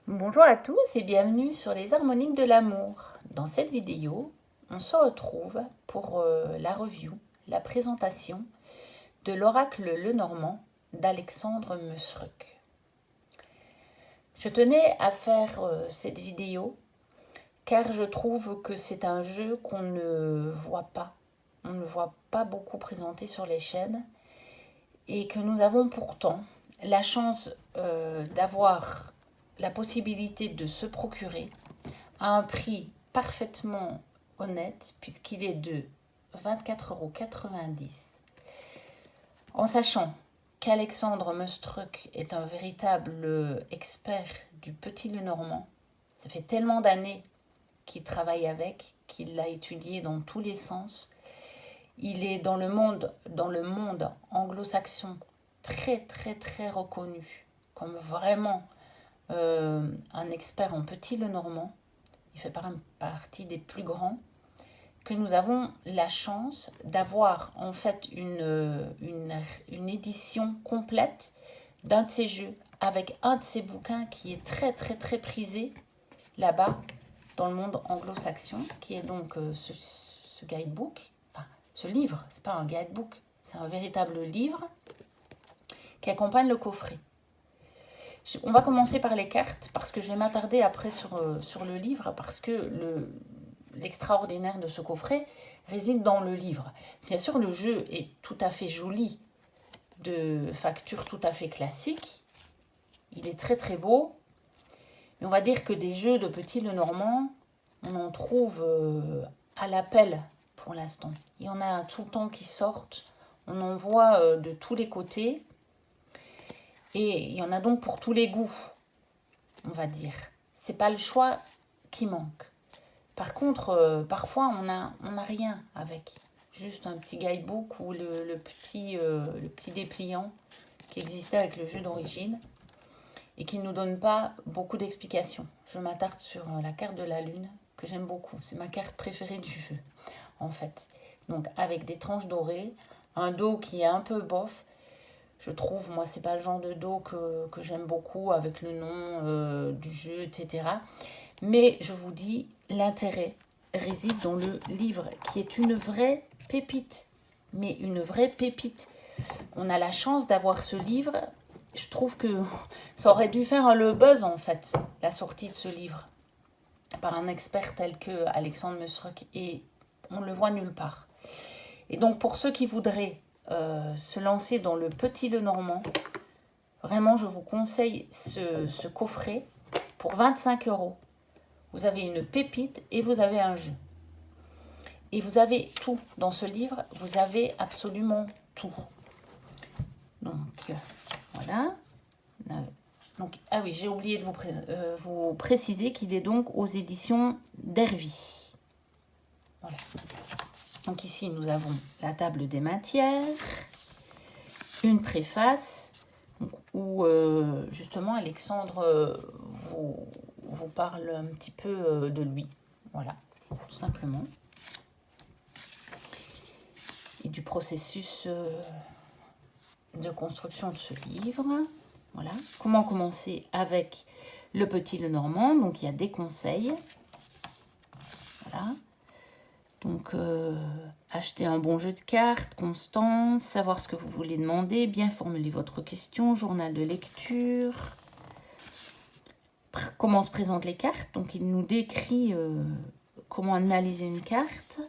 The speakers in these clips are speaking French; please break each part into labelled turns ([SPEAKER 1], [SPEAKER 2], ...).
[SPEAKER 1] Bonjour à tous et bienvenue sur les harmoniques de l'amour. Dans cette vidéo, on se retrouve pour la review, la présentation de l'oracle Lenormand d'Alexandre Mezruk. Je tenais à faire cette vidéo car je trouve que c'est un jeu qu'on ne voit pas. On ne voit pas beaucoup présenté sur les chaînes et que nous avons pourtant la chance d'avoir la possibilité de se procurer à un prix parfaitement honnête puisqu'il est de 24,90 €. En sachant qu'Alexandre Mezruk est un véritable expert du petit Lenormand, ça fait tellement d'années qu'il travaille avec, qu'il l'a étudié dans tous les sens. Il est dans le monde anglo-saxon très très très reconnu comme vraiment un expert en petit Lenormand. Il fait partie des plus grands que nous avons la chance d'avoir en fait une édition complète d'un de ces jeux avec un de ces bouquins qui est très très très prisé là-bas dans le monde anglo-saxon, qui est donc ce guidebook, enfin ce livre, c'est pas un guidebook, c'est un véritable livre qui accompagne le coffret. On va commencer par les cartes parce que je vais m'attarder après sur le livre parce que l'extraordinaire de ce coffret réside dans le livre. Bien sûr, le jeu est tout à fait joli, de facture tout à fait classique. Il est très très beau. Mais on va dire que des jeux de petit Lenormand, on en trouve à l'appel pour l'instant. Il y en a tout le temps qui sortent. On en voit de tous les côtés. Et il y en a donc pour tous les goûts, on va dire. C'est pas le choix qui manque. Par contre, parfois, on a rien avec. Juste un petit guidebook ou le petit dépliant qui existait avec le jeu d'origine et qui ne nous donne pas beaucoup d'explications. Je m'attarde sur la carte de la lune, que j'aime beaucoup. C'est ma carte préférée du jeu, en fait. Donc, avec des tranches dorées, un dos qui est un peu bof. Je trouve, moi, c'est pas le genre de dos que j'aime beaucoup avec le nom du jeu, etc. Mais je vous dis, l'intérêt réside dans le livre, qui est une vraie pépite. Mais une vraie pépite. On a la chance d'avoir ce livre. Je trouve que ça aurait dû faire le buzz, en fait, la sortie de ce livre, par un expert tel que Alexandre Mezruk. Et on ne le voit nulle part. Et donc, pour ceux qui voudraient se lancer dans le petit Lenormand, vraiment, je vous conseille ce coffret pour 25 €. Vous avez une pépite et vous avez un jeu. Et vous avez tout dans ce livre, vous avez absolument tout. Donc, voilà. Donc, ah oui, j'ai oublié de vous préciser qu'il est donc aux éditions d'Hervy. Voilà. Donc ici, nous avons la table des matières, une préface où justement Alexandre vous parle un petit peu de lui. Voilà, tout simplement. Et du processus de construction de ce livre. Voilà. Comment commencer avec le petit Lenormand. Donc, il y a des conseils. Voilà. Donc, acheter un bon jeu de cartes, constance, savoir ce que vous voulez demander, bien formuler votre question, journal de lecture. Comment se présentent les cartes. Donc, il nous décrit comment analyser une carte.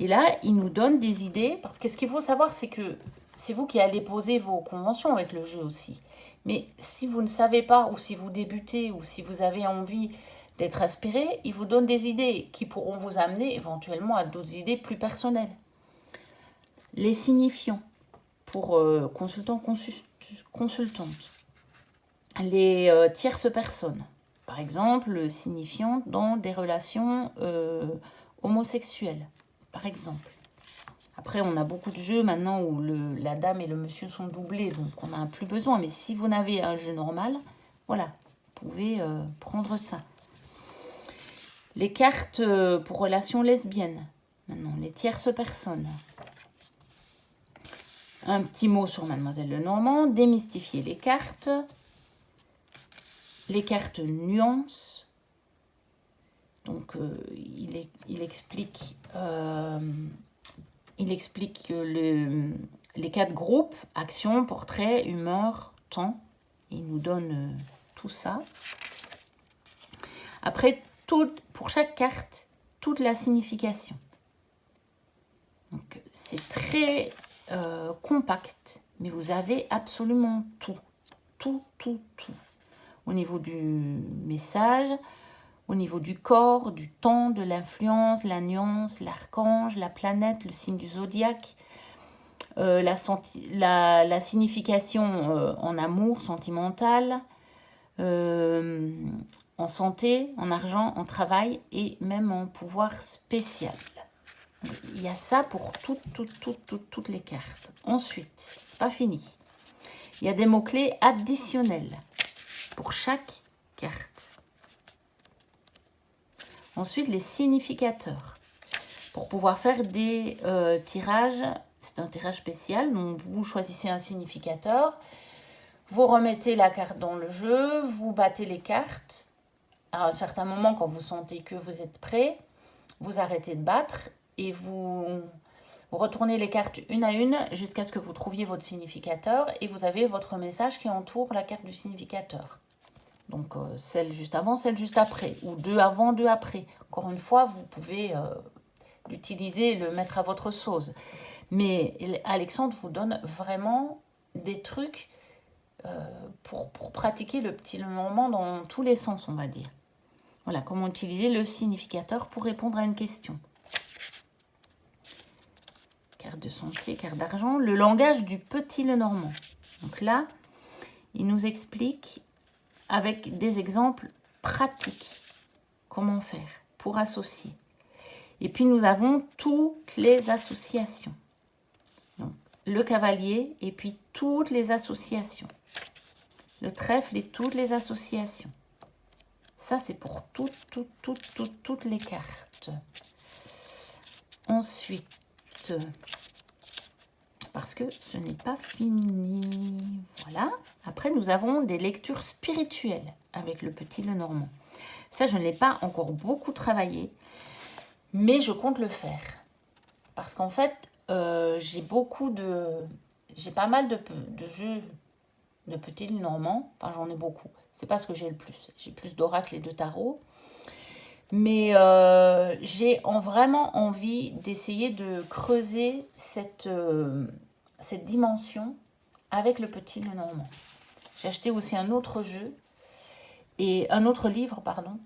[SPEAKER 1] Et là, il nous donne des idées. Parce que ce qu'il faut savoir, c'est que c'est vous qui allez poser vos conventions avec le jeu aussi. Mais si vous ne savez pas, ou si vous débutez, ou si vous avez envie d'être inspiré, il vous donne des idées qui pourront vous amener éventuellement à d'autres idées plus personnelles. Les signifiants pour consultants, consultantes. Les tierces personnes. Par exemple, le signifiant dans des relations homosexuelles, par exemple. Après, on a beaucoup de jeux maintenant où la dame et le monsieur sont doublés, donc on n'a plus besoin. Mais si vous n'avez un jeu normal, voilà, vous pouvez prendre ça. Les cartes pour relations lesbiennes, maintenant, les tierces personnes. Un petit mot sur Mademoiselle Lenormand, démystifier les cartes. les cartes nuances. Donc, il explique les 4 groupes, action, portrait, humeur, temps. Il nous donne tout ça. Après, pour chaque carte, toute la signification. Donc, c'est très compact, mais vous avez absolument tout. Tout. Au niveau du message, au niveau du corps, du temps, de l'influence, la nuance, l'archange, la planète, le signe du zodiaque, la signification en amour, sentimental, en santé, en argent, en travail et même en pouvoir spécial. Il y a ça pour toutes les cartes. Ensuite, c'est pas fini. Il y a des mots-clés additionnels pour chaque carte. Ensuite, les significateurs. Pour pouvoir faire des tirages, c'est un tirage spécial, donc vous choisissez un significateur, vous remettez la carte dans le jeu, vous battez les cartes. À un certain moment, quand vous sentez que vous êtes prêt, vous arrêtez de battre et vous retournez les cartes une à une jusqu'à ce que vous trouviez votre significateur et vous avez votre message qui entoure la carte du significateur. Donc, celle juste avant, celle juste après, ou 2 avant, 2 après. Encore une fois, vous pouvez l'utiliser, le mettre à votre sauce. Mais Alexandre vous donne vraiment des trucs pour pratiquer le petit Lenormand dans tous les sens, on va dire. Voilà, comment utiliser le significateur pour répondre à une question. Carte de santé, carte d'argent. Le langage du petit Lenormand. Donc là, il nous explique avec des exemples pratiques comment faire pour associer. Et puis, nous avons toutes les associations. Donc, le cavalier et puis toutes les associations. Le trèfle et toutes les associations. Ça, c'est pour toutes les cartes. Ensuite, parce que ce n'est pas fini. Voilà. Après, nous avons des lectures spirituelles avec le petit Lenormand. Ça, je ne l'ai pas encore beaucoup travaillé, mais je compte le faire. Parce qu'en fait, j'ai pas mal de jeux de petit Lenormand. Enfin, j'en ai beaucoup. C'est pas ce que j'ai le plus. J'ai plus d'oracles et de tarot. Mais j'ai vraiment envie d'essayer de creuser cette dimension avec le petit Lenormand. J'ai acheté aussi un autre jeu, et un autre livre, pardon,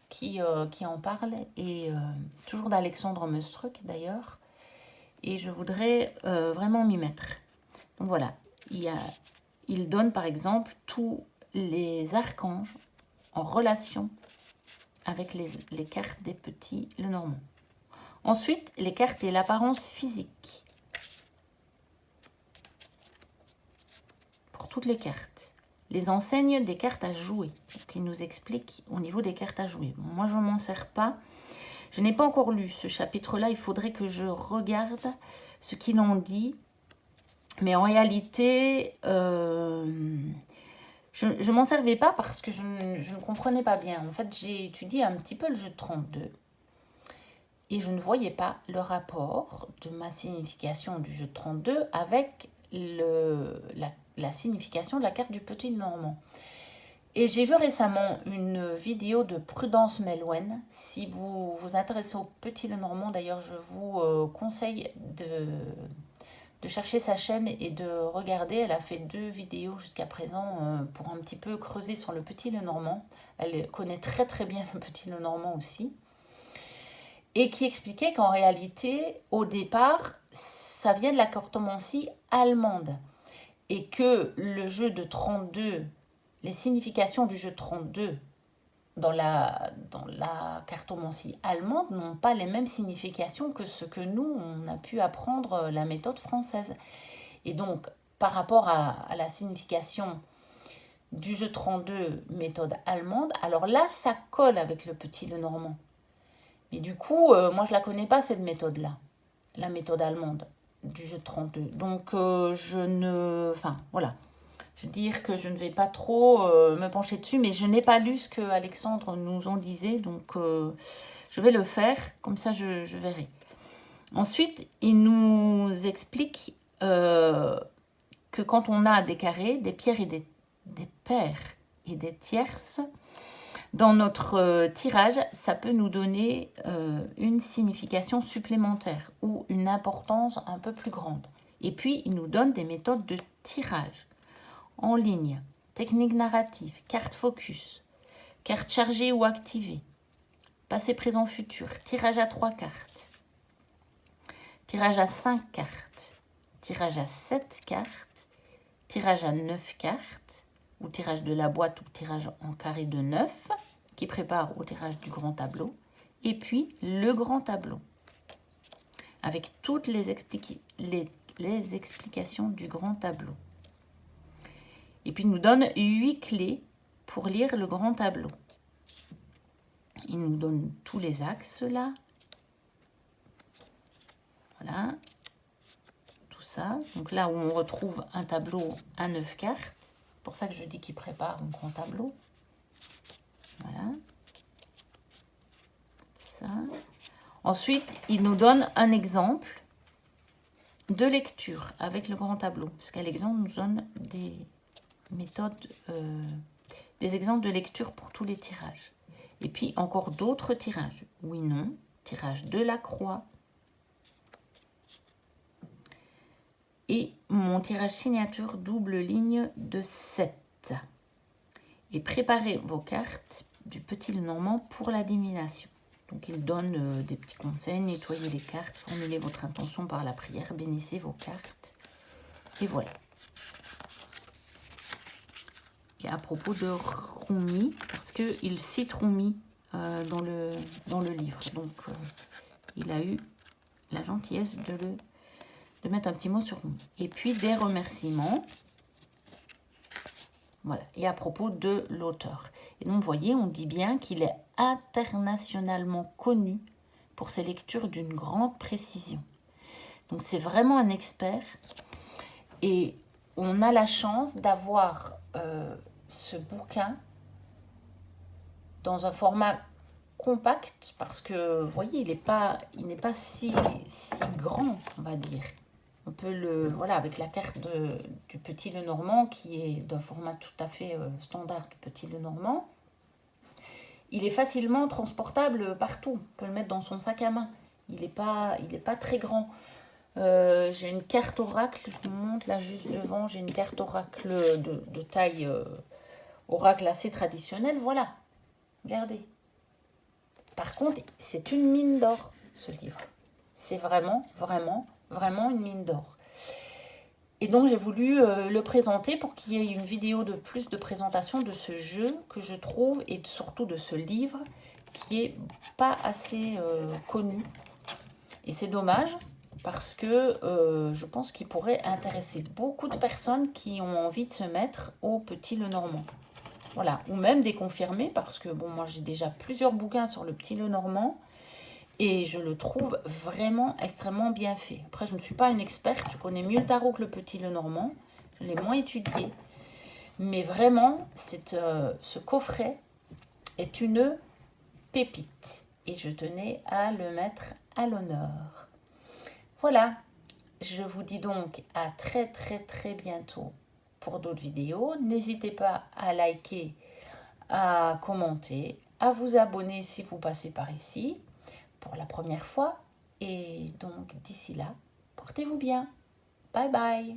[SPEAKER 1] qui en parle, et toujours d'Alexandre Meustruc d'ailleurs. Et je voudrais vraiment m'y mettre. Donc voilà, il donne par exemple tous les archanges en relation avec les cartes des petits Lenormand. Ensuite, les cartes et l'apparence physique. Pour toutes les cartes. Les enseignes des cartes à jouer. Donc, il nous explique au niveau des cartes à jouer. Bon, moi, je ne m'en sers pas. Je n'ai pas encore lu ce chapitre-là. Il faudrait que je regarde ce qu'il en dit. Mais en réalité, je ne m'en servais pas parce que je ne comprenais pas bien. En fait, j'ai étudié un petit peu le jeu de 32. Et je ne voyais pas le rapport de ma signification du jeu de 32 avec la signification de la carte du petit Lenormand. Et j'ai vu récemment une vidéo de Prudence Melouen. Si vous vous intéressez au petit Lenormand, d'ailleurs, je vous conseille de chercher sa chaîne et de regarder. Elle a fait 2 vidéos jusqu'à présent pour un petit peu creuser sur le petit Lenormand. Elle connaît très très bien le petit Lenormand aussi. Et qui expliquait qu'en réalité, au départ, ça vient de la cartomancie allemande. Et que le jeu de 32, les significations du jeu de 32 dans la cartomancie allemande n'ont pas les mêmes significations que ce que nous, on a pu apprendre la méthode française. Et donc, par rapport à la signification du jeu 32 méthode allemande, alors là, ça colle avec le petit Lenormand. Mais du coup, moi, je ne la connais pas, cette méthode-là, la méthode allemande du jeu 32. Donc, Enfin, voilà. Je veux dire que je ne vais pas trop me pencher dessus, mais je n'ai pas lu ce que Alexandre nous en disait, donc je vais le faire, comme ça je verrai. Ensuite, il nous explique que quand on a des carrés, des pierres et des paires et des tierces, dans notre tirage, ça peut nous donner une signification supplémentaire ou une importance un peu plus grande. Et puis, il nous donne des méthodes de tirage en ligne, technique narrative, carte focus, carte chargée ou activée, passé, présent, futur, tirage à 3 cartes, tirage à 5 cartes, tirage à 7 cartes, tirage à 9 cartes, ou tirage de la boîte ou tirage en carré de 9, qui prépare au tirage du grand tableau, et puis le grand tableau, avec toutes les explications du grand tableau. Et puis il nous donne 8 clés pour lire le grand tableau. Il nous donne tous les axes là. Voilà. Tout ça. Donc là où on retrouve un tableau à 9 cartes. C'est pour ça que je dis qu'il prépare un grand tableau. Voilà. Ça. Ensuite, il nous donne un exemple de lecture avec le grand tableau. Parce qu'Alexandre nous donne des méthodes, des exemples de lecture pour tous les tirages. Et puis encore d'autres tirages. Oui, non. Tirage de la croix. Et mon tirage signature double ligne de 7. Et préparez vos cartes du petit Lenormand pour la divination. Donc il donne des petits conseils, nettoyez les cartes, formulez votre intention par la prière, bénissez vos cartes. Et voilà. Et à propos de Rumi, parce qu'il cite Rumi dans le livre. Donc il a eu la gentillesse de mettre un petit mot sur Rumi. Et puis des remerciements. Voilà. Et à propos de l'auteur. Et donc, vous voyez, on dit bien qu'il est internationalement connu pour ses lectures d'une grande précision. Donc, c'est vraiment un expert. Et on a la chance d'avoir ce bouquin dans un format compact parce que, vous voyez, il n'est pas si grand, on va dire. On peut le, voilà, avec la carte du Petit Lenormand qui est d'un format tout à fait standard du Petit Lenormand. Il est facilement transportable partout. On peut le mettre dans son sac à main. Il n'est pas très grand. J'ai une carte oracle, je vous montre là juste devant. J'ai une carte oracle de taille oracle assez traditionnelle. Voilà, regardez. Par contre, c'est une mine d'or, ce livre. C'est vraiment, vraiment, vraiment une mine d'or. Et donc, j'ai voulu le présenter pour qu'il y ait une vidéo de plus de présentation de ce jeu que je trouve, et surtout de ce livre, qui est pas assez connu. Et c'est dommage, parce que je pense qu'il pourrait intéresser beaucoup de personnes qui ont envie de se mettre au Petit Lenormand. Voilà, ou même des confirmés, parce que bon, moi j'ai déjà plusieurs bouquins sur le Petit Lenormand, et je le trouve vraiment extrêmement bien fait. Après, je ne suis pas une experte, je connais mieux le tarot que le Petit Lenormand, je l'ai moins étudié, mais vraiment, ce coffret est une pépite, et je tenais à le mettre à l'honneur. Voilà, je vous dis donc à très très très bientôt pour d'autres vidéos. N'hésitez pas à liker, à commenter, à vous abonner si vous passez par ici pour la première fois. Et donc d'ici là, portez-vous bien. Bye bye.